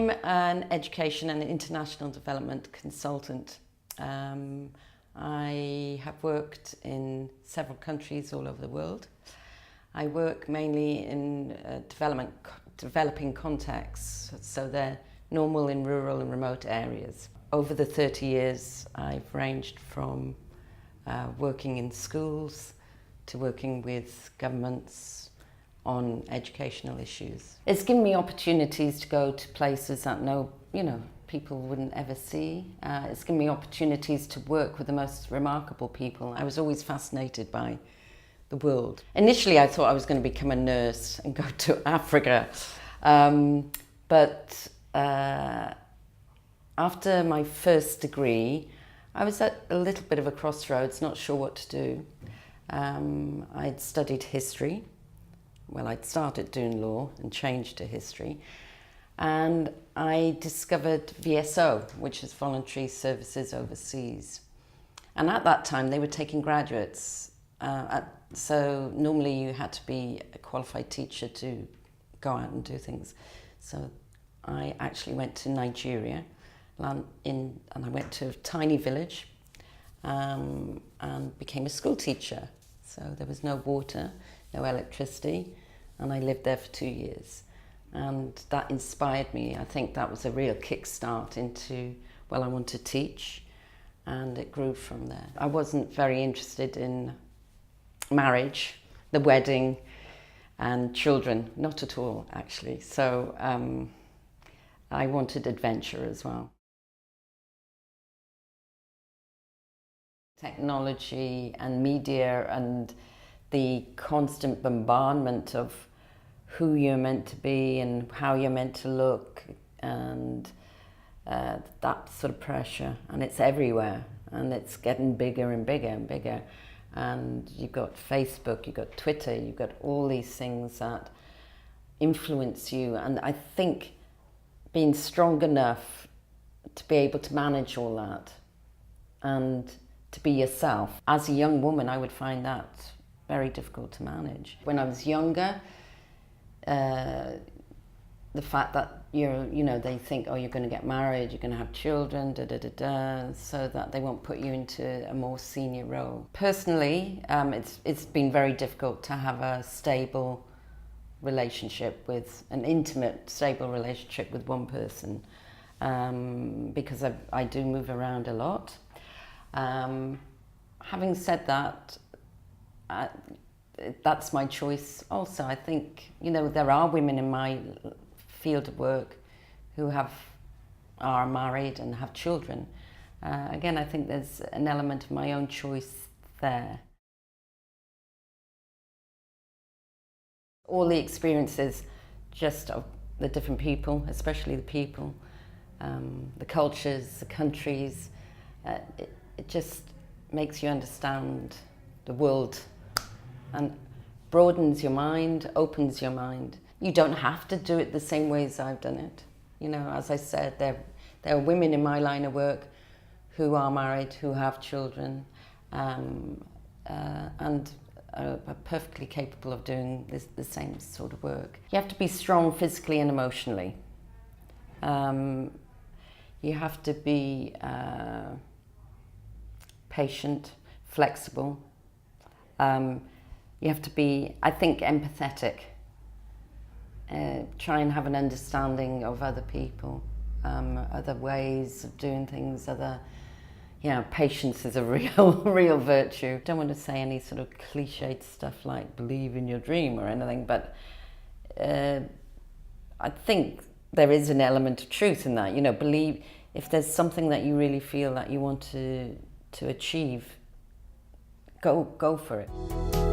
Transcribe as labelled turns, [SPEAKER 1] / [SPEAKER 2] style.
[SPEAKER 1] I'm an education and international development consultant. I have worked in several countries all over the world. I work mainly in developing contexts, so they're normal in rural and remote areas. Over the 30 years, I've ranged from working in schools to working with governments on educational issues. It's given me opportunities to go to places that people wouldn't ever see. It's given me opportunities to work with the most remarkable people. I was always fascinated by the world. Initially, I thought I was going to become a nurse and go to Africa. But after my first degree, I was at a little bit of a crossroads, not sure what to do. I'd studied history. Well, I'd started doing law and changed to history. And I discovered VSO, which is Voluntary Services Overseas. And at that time, they were taking graduates. So normally you had to be a qualified teacher to go out and do things. So I actually went to Nigeria, and I went to a tiny village and became a school teacher. So there was no water, no electricity, and I lived there for 2 years. And that inspired me. I think that was a real kickstart into, I want to teach, and it grew from there. I wasn't very interested in marriage, the wedding, and children, not at all, actually. So I wanted adventure as well. Technology and media and the constant bombardment of who you're meant to be and how you're meant to look, and that sort of pressure, and it's everywhere, and it's getting bigger and bigger and bigger. And you've got Facebook, you've got Twitter, you've got all these things that influence you. And I think being strong enough to be able to manage all that and to be yourself. As a young woman, I would find that very difficult to manage. When I was younger, the fact that they think, you're going to get married, you're going to have children, so that they won't put you into a more senior role. Personally, it's been very difficult to have a stable relationship with an intimate, stable relationship with one person, because I do move around a lot. Having said that, that's my choice also. I think, there are women in my field of work who are married and have children. Again, I think there's an element of my own choice there. All the experiences just of the different people, especially the people, the cultures, the countries, it just makes you understand the world and broadens your mind, opens your mind. You don't have to do it the same way as I've done it. As I said, there are women in my line of work who are married, who have children, and are perfectly capable of doing the same sort of work. You have to be strong physically and emotionally. You have to be patient, flexible. You have to be, I think, empathetic. Try and have an understanding of other people, other ways of doing things, patience is a real virtue. Don't want to say any sort of cliched stuff like believe in your dream or anything, but I think there is an element of truth in that. Believe, if there's something that you really feel that you want to achieve, go for it.